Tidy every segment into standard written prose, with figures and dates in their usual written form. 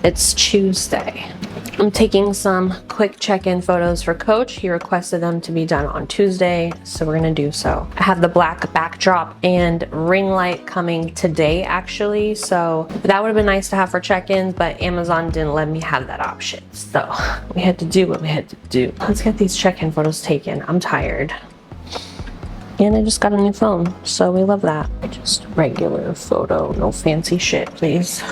It's Tuesday. I'm taking some quick check-in photos for Coach. He requested them to be done on Tuesday, so we're gonna do so. I have the black backdrop and ring light coming today, actually, so that would have been nice to have for check-ins, but Amazon didn't let me have that option. So we had to do what we had to do. Let's get these check-in photos taken. I'm tired. And I just got a new phone, so we love that. Just regular photo, no fancy shit, please.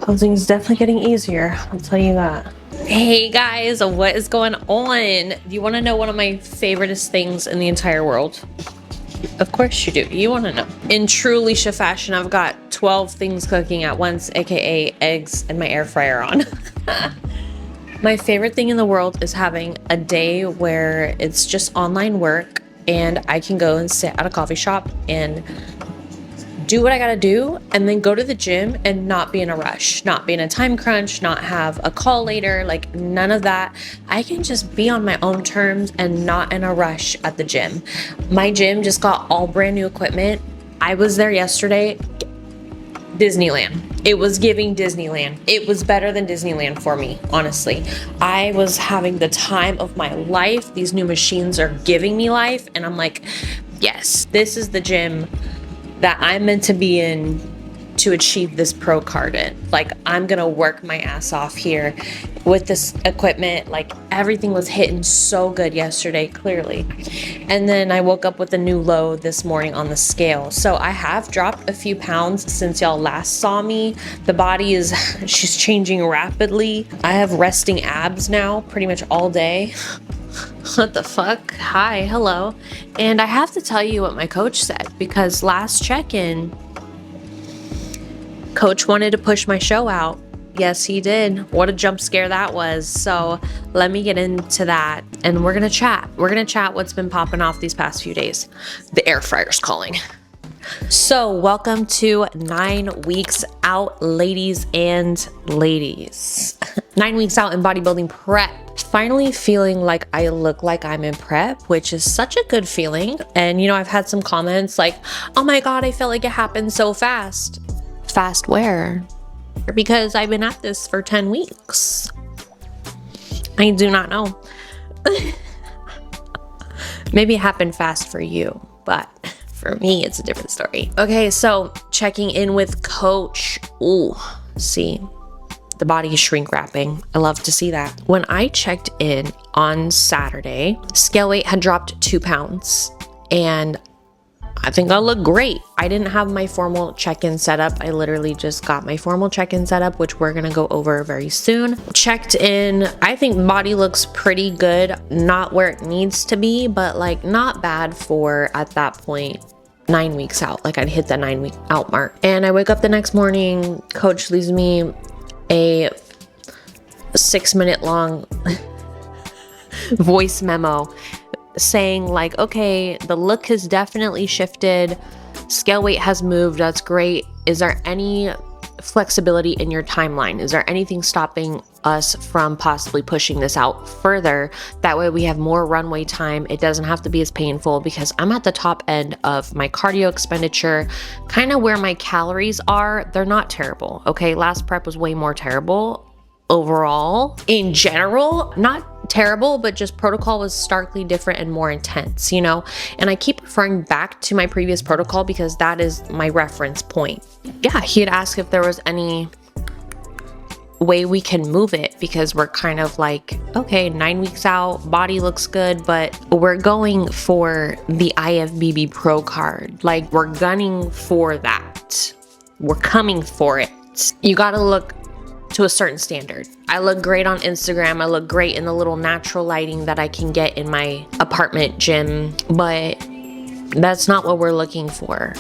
Posing is definitely getting easier, I'll tell you that. Hey guys, what is going on? Do you want to know one of my favoriteest things in the entire world? Of course you do. You want to know. In true Leisha fashion, I've got 12 things cooking at once, aka eggs and my air fryer on. My favorite thing in the world is having a day where it's just online work and I can go and sit at a coffee shop and do what I gotta do and then go to the gym and not be in a rush, not be in a time crunch, not have a call later, like none of that. I can just be on my own terms and not in a rush at the gym. My gym just got all brand new equipment. I was there yesterday. Disneyland. It was giving Disneyland. It was better than Disneyland for me, honestly. I was having the time of my life. These new machines are giving me life and I'm like, yes, this is the gym that I'm meant to be in to achieve this pro card in. Like, I'm gonna work my ass off here with this equipment. Like, everything was hitting so good yesterday, clearly. And then I woke up with a new low this morning on the scale. So I have dropped a few pounds since y'all last saw me. The body is, she's changing rapidly. I have resting abs now pretty much all day. What the fuck? Hi, hello. And I have to tell you what my coach said, because last check-in, Coach wanted to push my show out. Yes, he did. What a jump scare that was. So let me get into that and we're gonna chat. We're gonna chat what's been popping off these past few days. The air fryer's calling. So welcome to 9 weeks out, ladies and ladies. 9 weeks out in bodybuilding prep. Finally feeling like I look like I'm in prep, which is such a good feeling. And you know, I've had some comments like, oh my God, I felt like it happened so fast. Fast where? Because I've been at this for 10 weeks. I do not know. Maybe it happened fast for you, but for me, it's a different story. Okay, so checking in with Coach. Ooh, see, the body is shrink wrapping. I love to see that. When I checked in on Saturday, scale weight had dropped 2 pounds and I think I look great. I didn't have my formal check-in set up. I literally just got my formal check-in set up, which we're gonna go over very soon. Checked in, I think body looks pretty good. Not where it needs to be, but like not bad for, at that point, 9 weeks out. Like I'd hit the 9 week out mark. And I wake up the next morning, Coach leaves me a 6-minute long voice memo saying like, okay, the look has definitely shifted. Scale weight has moved. That's great. Is there any flexibility in your timeline? Is there anything stopping us from possibly pushing this out further? That way we have more runway time. It doesn't have to be as painful because I'm at the top end of my cardio expenditure, kind of where my calories are. They're not terrible. Okay. Last prep was way more terrible overall. In general, not terrible, but just protocol was starkly different and more intense, you know? And I keep referring back to my previous protocol because that is my reference point. Yeah, he had asked if there was any way we can move it because we're kind of like, okay, 9 weeks out, body looks good, but we're going for the IFBB Pro card. Like, we're gunning for that. We're coming for it. You gotta look to a certain standard. I look great on Instagram. I look great in the little natural lighting that I can get in my apartment gym, but that's not what we're looking for.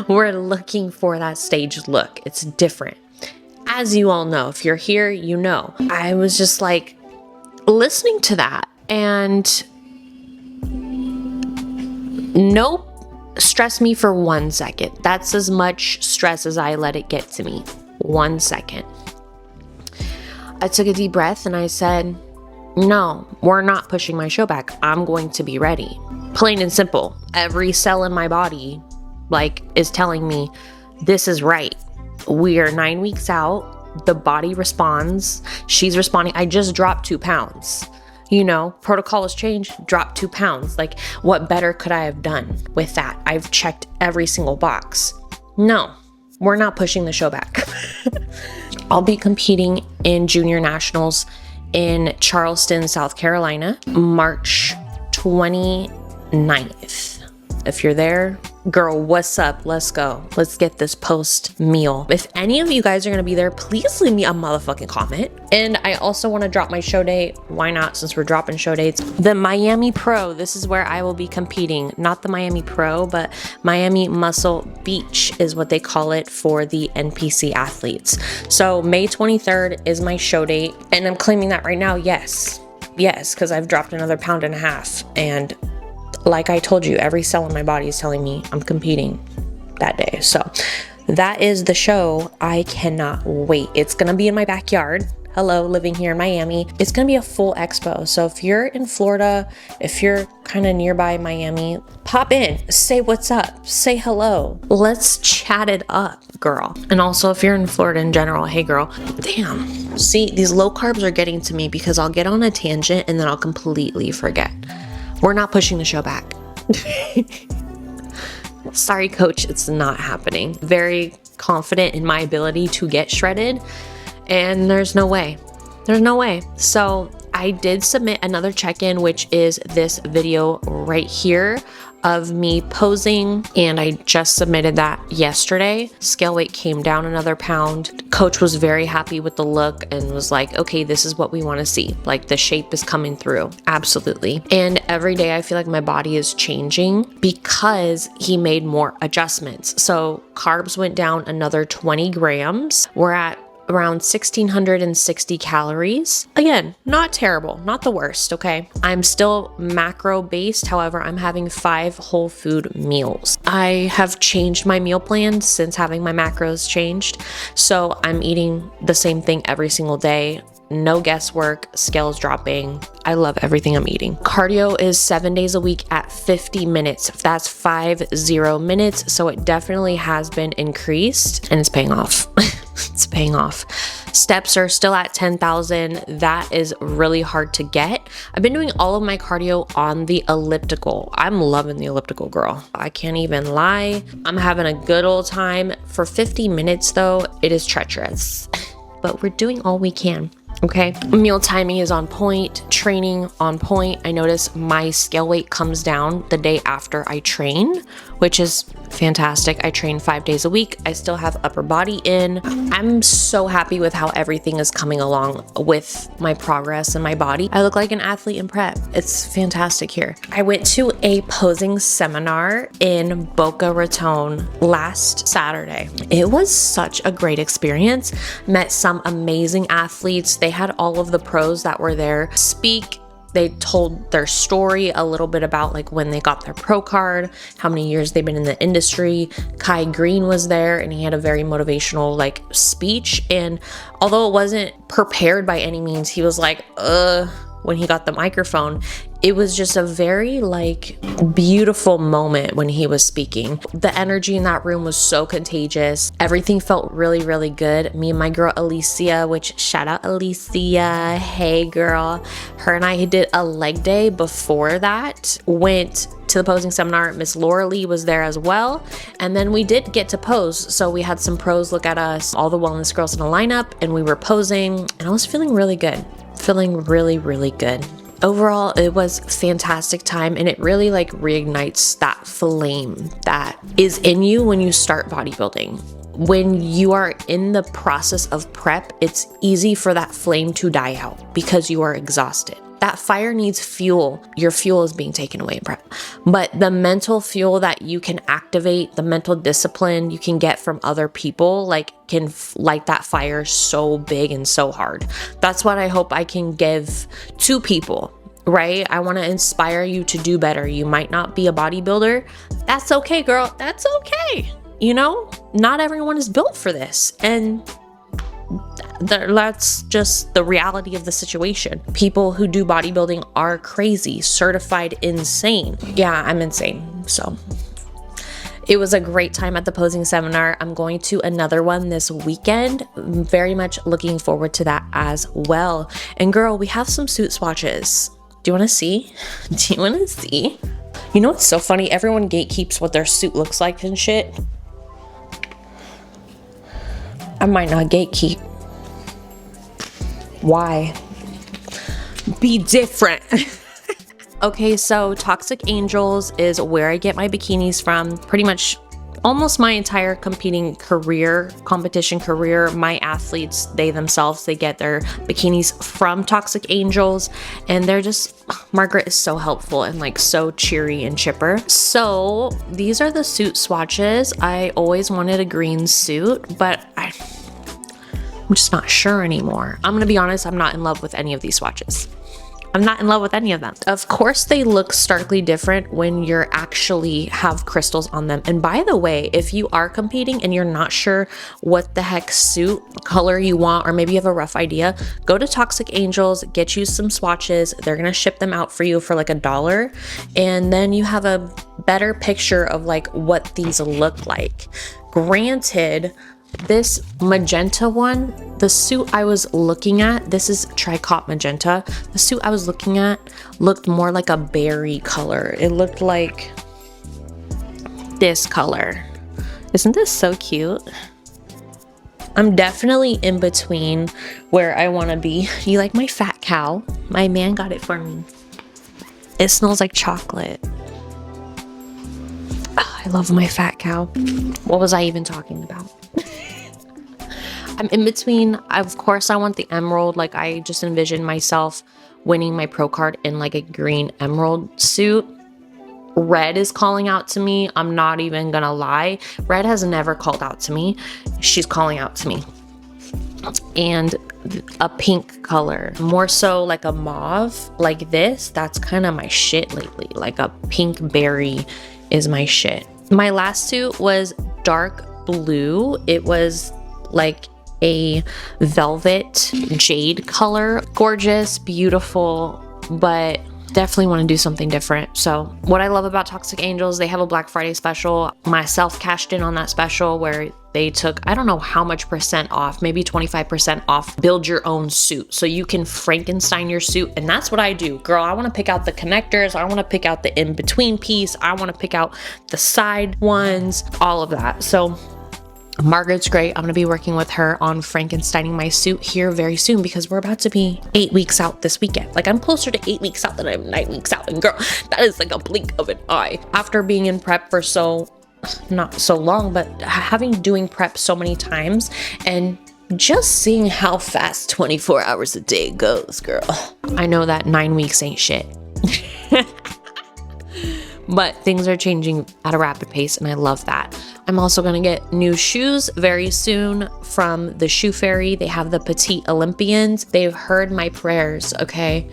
We're looking for that staged look. It's different. As you all know, if you're here, you know. I was just like listening to that and nope, stress me for 1 second. That's as much stress as I let it get to me. 1 second. I took a deep breath and I said, no, we're not pushing my show back. I'm going to be ready. Plain and simple. Every cell in my body, like, is telling me this is right. We are 9 weeks out. The body responds. She's responding. I just dropped 2 pounds. You know, protocol has changed, dropped 2 pounds. Like, what better could I have done with that? I've checked every single box. No, we're not pushing the show back. I'll be competing in junior nationals in Charleston, South Carolina, March 29th. If you're there, girl, what's up? Let's go. Let's get this post meal. If any of you guys are going to be there, please leave me a motherfucking comment. And I also want to drop my show date. Why not? Since we're dropping show dates. The Miami Pro, this is where I will be competing. Not the Miami Pro, but Miami Muscle Beach is what they call it for the NPC athletes. So May 23rd is my show date. And I'm claiming that right now. Yes, because I've dropped another 1.5 pounds. And like I told you, every cell in my body is telling me I'm competing that day. So that is the show. I cannot wait. It's going to be in my backyard. Hello, living here in Miami. It's going to be a full expo. So if you're in Florida, if you're kind of nearby Miami, pop in, say what's up, say hello. Let's chat it up, girl. And also if you're in Florida in general, hey girl, damn. See, these low carbs are getting to me because I'll get on a tangent and then I'll completely forget. We're not pushing the show back. Sorry, coach, it's not happening. Very confident in my ability to get shredded, and there's no way. There's no way. So I did submit another check-in, which is this video right here of me posing, and I just submitted that yesterday. Scale weight came down another pound. Coach was very happy with the look and was like, okay, this is what we want to see. Like, the shape is coming through. Absolutely. And every day I feel like my body is changing because he made more adjustments. So carbs went down another 20 grams. We're at around 1,660 calories. Again, not terrible, not the worst, okay? I'm still macro based, however, I'm having 5 whole food meals. I have changed my meal plan since having my macros changed, so I'm eating the same thing every single day. No guesswork, scales dropping. I love everything I'm eating. Cardio is 7 days a week at 50 minutes. That's 50 minutes. So it definitely has been increased and it's paying off. It's paying off. Steps are still at 10,000. That is really hard to get. I've been doing all of my cardio on the elliptical. I'm loving the elliptical, girl. I can't even lie. I'm having a good old time. For 50 minutes though, it is treacherous, but we're doing all we can. Okay, meal timing is on point, training on point. I notice my scale weight comes down the day after I train, which is fantastic. I train 5 days a week. I still have upper body in. I'm so happy with how everything is coming along with my progress and my body. I look like an athlete in prep. It's fantastic here. I went to a posing seminar in Boca Raton last Saturday. It was such a great experience. Met some amazing athletes. They had all of the pros that were there speak. They told their story, a little bit about like when they got their pro card, how many years they've been in the industry. Kai Green was there and he had a very motivational like speech. And although it wasn't prepared by any means, he was like, when he got the microphone. It was just a very like beautiful moment when he was speaking. The energy in that room was so contagious. Everything felt really, really good. Me and my girl Alicia, which shout out Alicia, hey girl. Her and I did a leg day before that. Went to the posing seminar. Miss Laura Lee was there as well. And then we did get to pose. So we had some pros look at us, all the wellness girls in a lineup, and we were posing and I was feeling really good. Feeling really, really good. Overall, it was fantastic time and it really like reignites that flame that is in you when you start bodybuilding. When you are in the process of prep, it's easy for that flame to die out because you are exhausted. That fire needs fuel. Your fuel is being taken away in prep. But the mental fuel that you can activate, the mental discipline you can get from other people, like can light that fire so big and so hard. That's what I hope I can give to people, right? I want to inspire you to do better. You might not be a bodybuilder. That's okay, girl. That's okay. You know, not everyone is built for this. And That's just the reality of the situation. People who do bodybuilding are crazy, certified insane. Yeah, I'm insane. So it was a great time at the posing seminar. I'm going to another one this weekend. I'm very much looking forward to that as well. And girl, we have some suit swatches. Do you want to see? Do you want to see? You know what's so funny? Everyone gatekeeps what their suit looks like and shit. I might not gatekeep. Why? Be different. Okay, so Toxic Angels is where I get my bikinis from. Pretty much almost my entire competition career, my athletes, they themselves, they get their bikinis from Toxic Angels, and they're just, Margaret is so helpful and like so cheery and chipper. So these are the suit swatches. I always wanted a green suit, but I'm just not sure anymore. I'm gonna be honest, I'm not in love with any of these swatches. I'm not in love with any of them. Of course, they look starkly different when you're actually have crystals on them. And by the way, if you are competing and you're not sure what the heck suit color you want, or maybe you have a rough idea, go to Toxic Angels, get you some swatches. They're gonna ship them out for you for like $1. And then you have a better picture of like what these look like. Granted, this magenta one, the suit I was looking at, this is Tricot Magenta. The suit I was looking at looked more like a berry color. It looked like this color. Isn't this so cute? I'm definitely in between where I want to be. You like my fat cow? My man got it for me. It smells like chocolate. Oh, I love my fat cow. What was I even talking about? I'm in between. Of course, I want the emerald. Like, I just envision myself winning my pro card in like a green emerald suit. Red is calling out to me. I'm not even gonna lie. Red has never called out to me. She's calling out to me. And a pink color, more so like a mauve, like this. That's kind of my shit lately. Like a pink berry is my shit. My last suit was dark blue. It was like a velvet jade color. Gorgeous, beautiful, but definitely want to do something different. So what I love about Toxic Angels, they have a Black Friday special. Myself cashed in on that special where they took, I don't know how much percent off, maybe 25% off, build your own suit. So you can Frankenstein your suit. And that's what I do. Girl, I want to pick out the connectors. I want to pick out the in-between piece. I want to pick out the side ones, all of that. So Margaret's great. I'm going to be working with her on Frankensteining my suit here very soon because we're about to be 8 weeks out this weekend. Like, I'm closer to 8 weeks out than I'm 9 weeks out. And girl, that is like a blink of an eye. After being in prep for not so long, but doing prep so many times and just seeing how fast 24 hours a day goes, girl. I know that 9 weeks ain't shit. But things are changing at a rapid pace and I love that. I'm also gonna get new shoes very soon from the Shoe Fairy. They have the Petite Olympians. They've heard my prayers, okay?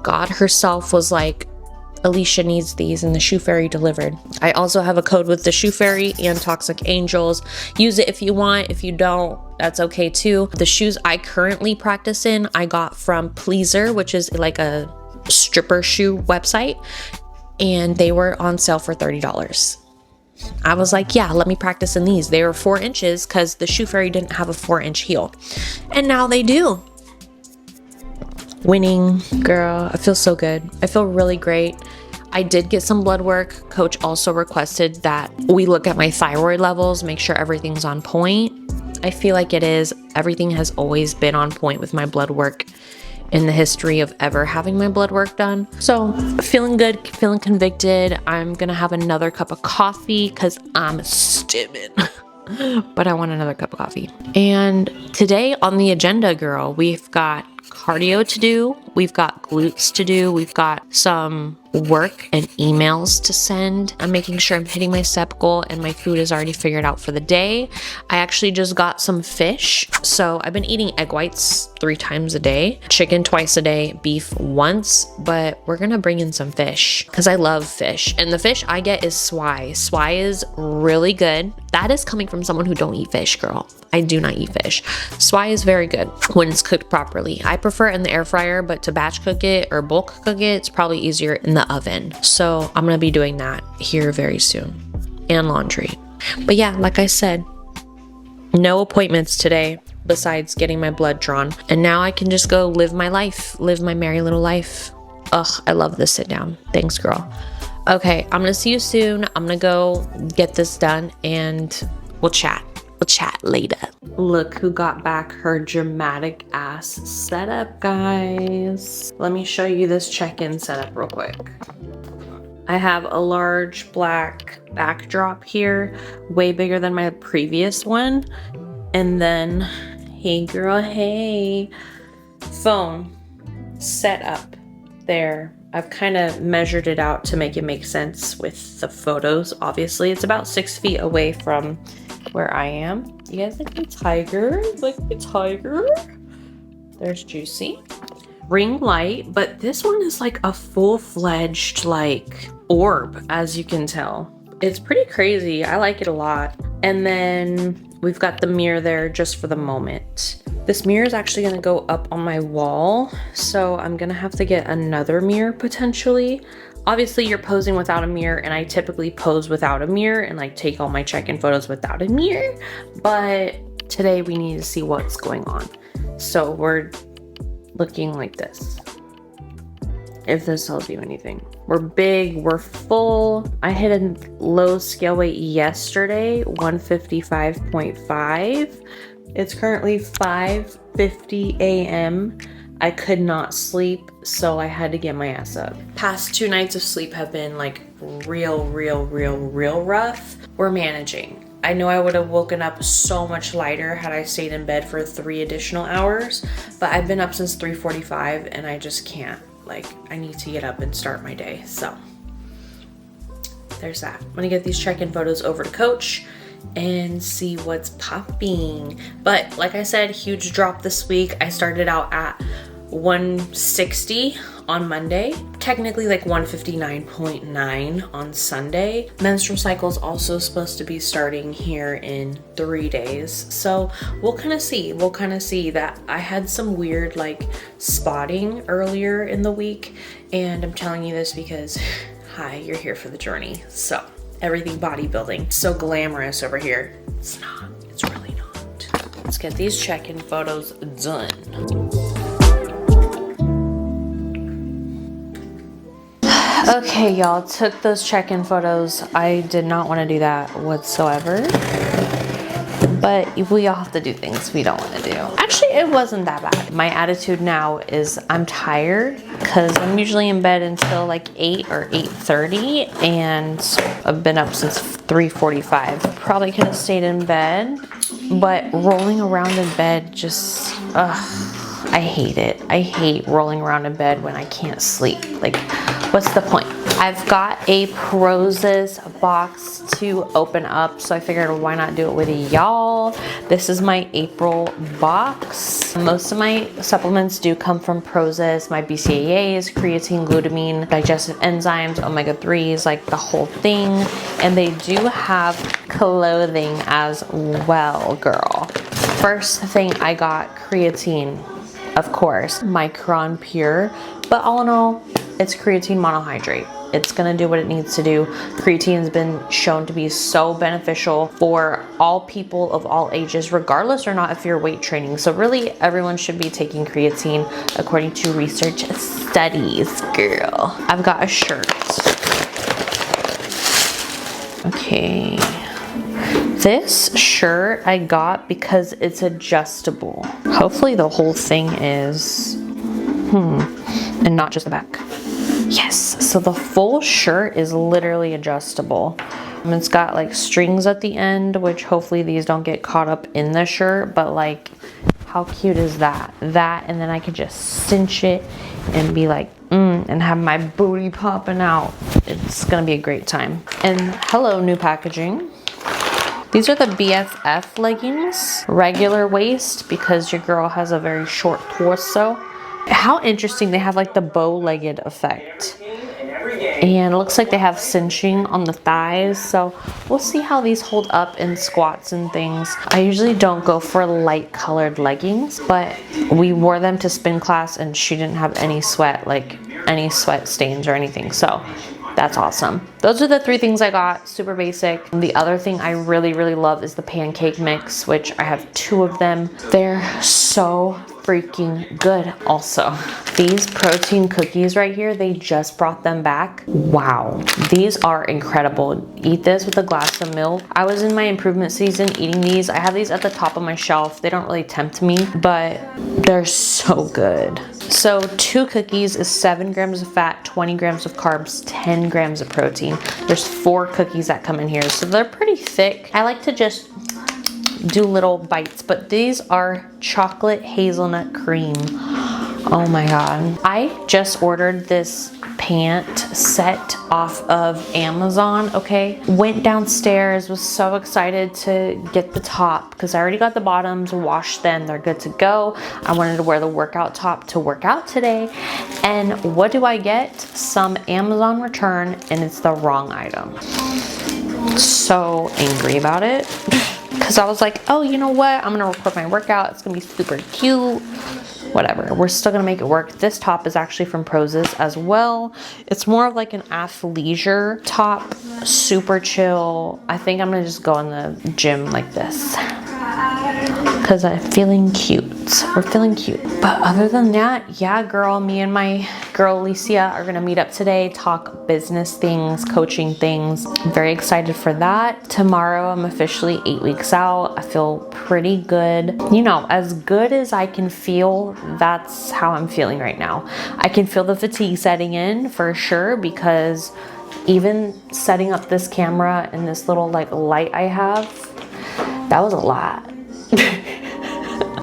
God herself was like, Alicia needs these, and the Shoe Fairy delivered. I also have a code with the Shoe Fairy and Toxic Angels. Use it if you want. If you don't, that's okay too. The shoes I currently practice in, I got from Pleaser, which is like a stripper shoe website, and they were on sale for $30. I was like, yeah, let me practice in these. They were 4 inches because the Shoe Fairy didn't have a 4-inch heel. And now they do. Winning, girl, I feel so good. I feel really great. I did get some blood work. Coach also requested that we look at my thyroid levels, make sure everything's on point. I feel like it is. Everything has always been on point with my blood work in the history of ever having my blood work done. So feeling good, feeling convicted. I'm gonna have another cup of coffee because I'm stimming. But I want another cup of coffee. And today on the agenda, girl, we've got cardio to do. We've got glutes to do. We've got some work and emails to send. I'm making sure I'm hitting my step goal and my food is already figured out for the day. I actually just got some fish. So I've been eating egg whites 3 times a day, chicken twice a day, beef once, but we're gonna bring in some fish because I love fish. And the fish I get is swai. Swai is really good. That is coming from someone who don't eat fish, girl. I do not eat fish. Swai is very good when it's cooked properly. I prefer it in the air fryer, but to batch cook it or bulk cook it, it's probably easier in the oven. So I'm gonna be doing that here very soon. And laundry. But yeah, like I said, no appointments today besides getting my blood drawn. And now I can just go live my life, live my merry little life. Ugh, I love this sit down. Thanks, girl. Okay, I'm gonna see you soon. I'm gonna go get this done and we'll chat. We'll chat later. Look who got back her dramatic ass setup, guys. Let me show you this check-in setup real quick. I have a large black backdrop here, way bigger than my previous one. And then, hey girl, hey. Phone set up there. I've kind of measured it out to make it make sense with the photos. Obviously, it's about 6 feet away from where I am. You guys like the tiger? Like the tiger? There's Juicy. Ring light, but this one is like a full-fledged like orb, as you can tell. It's pretty crazy. I like it a lot. And then we've got the mirror there just for the moment. This mirror is actually gonna go up on my wall, so I'm gonna have to get another mirror potentially. Obviously you're posing without a mirror, and I typically pose without a mirror and like take all my check-in photos without a mirror, but today we need to see what's going on. So we're looking like this, if this tells you anything. We're big, we're full. I hit a low scale weight yesterday, 155.5. It's currently 5:50 a.m. I could not sleep, so I had to get my ass up. Past 2 nights of sleep have been like real rough. We're managing. I know I would have woken up so much lighter had I stayed in bed for 3 additional hours, but I've been up since 3:45 and I just can't. Like, I need to get up and start my day, so there's that. I'm gonna get these check-in photos over to Coach and see what's popping. But like I said, huge drop this week. I started out at 160 on Monday, technically like 159.9 on Sunday. Menstrual cycle is also supposed to be starting here in 3 days, so we'll kind of see. We'll kind of see that I had some weird like spotting earlier in the week, and I'm telling you this because hi, you're here for the journey. So everything bodybuilding, so glamorous over here. It's not, it's really not. Let's get these check-in photos done. Okay, y'all, took those check-in photos. I did not want to do that whatsoever, but we all have to do things we don't want to do. Actually, it wasn't that bad. My attitude now is I'm tired because I'm usually in bed until like 8 or 8:30, and I've been up since 3:45. Probably could have stayed in bed, but rolling around in bed just, I hate it. I hate rolling around in bed when I can't sleep. Like, what's the point? I've got a Prozis box to open up, so I figured why not do it with y'all. This is my April box. Most of my supplements do come from Prozis. My BCAAs, creatine, glutamine, digestive enzymes, omega-3s, like the whole thing. And they do have clothing as well, girl. First thing I got, creatine. Of course, Micron Pure, but all in all, it's creatine monohydrate. It's gonna do what it needs to do. Creatine has been shown to be so beneficial for all people of all ages, regardless or not if you're weight training. So really, everyone should be taking creatine according to research studies, girl. I've got a shirt. Okay. This shirt I got because it's adjustable. Hopefully the whole thing is, and not just the back. Yes, so the full shirt is literally adjustable. It's got like strings at the end, which hopefully these don't get caught up in the shirt, but like, how cute is that? That, and then I could just cinch it and be like, and and have my booty popping out. It's gonna be a great time. And hello, new packaging. These are the BFF leggings, regular waist because your girl has a very short torso. How interesting, they have like the bow-legged effect. And it looks like they have cinching on the thighs, so we'll see how these hold up in squats and things. I usually don't go for light colored leggings, but we wore them to spin class and she didn't have any sweat, like any sweat stains or anything, so that's awesome. Those are the 3 things I got, super basic. The other thing I really, really love is the pancake mix, which I have 2 of them. They're so freaking good also. These protein cookies right here, they just brought them back. Wow, these are incredible. Eat this with a glass of milk. I was in my improvement season eating these. I have these at the top of my shelf. They don't really tempt me, but they're so good. So 2 cookies is 7 grams of fat, 20 grams of carbs, 10 grams of protein. There's 4 cookies that come in here, so they're pretty thick. I like to just do little bites, but these are chocolate hazelnut cream. Oh my god. I just ordered this pant set off of Amazon, okay? Went downstairs, was so excited to get the top because I already got the bottoms, washed them, they're good to go. I wanted to wear the workout top to work out today. And what do I get? Some Amazon return, and it's the wrong item. So angry about it. Because I was like, oh, you know what? I'm gonna record my workout. It's gonna be super cute. Whatever, we're still gonna make it work. This top is actually from Prozis as well. It's more of like an athleisure top, super chill. I think I'm gonna just go in the gym like this because I'm feeling cute. We're feeling cute. But other than that, yeah, girl, me and my girl Alicia are gonna meet up today, talk business things, coaching things. I'm very excited for that. Tomorrow, I'm officially 8 weeks out. I feel pretty good. You know, as good as I can feel, that's how I'm feeling right now. I can feel the fatigue setting in for sure because even setting up this camera and this little like light I have, that was a lot.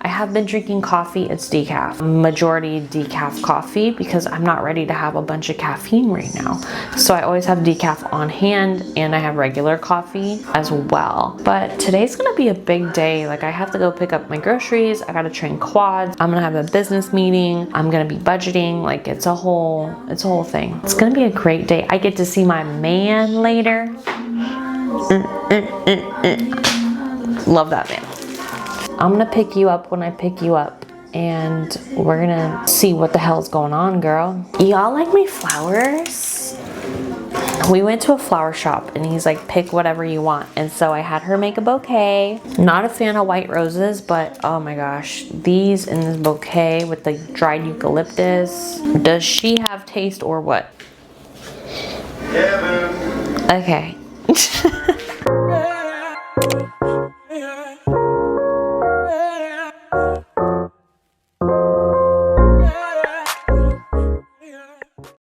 I have been drinking coffee, it's decaf. Majority decaf coffee because I'm not ready to have a bunch of caffeine right now. So I always have decaf on hand and I have regular coffee as well. But today's gonna be a big day. Like I have to go pick up my groceries, I gotta train quads, I'm gonna have a business meeting, I'm gonna be budgeting, like it's a whole thing. It's gonna be a great day. I get to see my man later. Love that man. I'm gonna pick you up when I pick you up and we're gonna see what the hell's going on, girl. Y'all like my flowers? We went to a flower shop and he's like, pick whatever you want. And so I had her make a bouquet. Not a fan of white roses, but oh my gosh, these in this bouquet with the dried eucalyptus. Does she have taste or what? Yeah, man. Okay.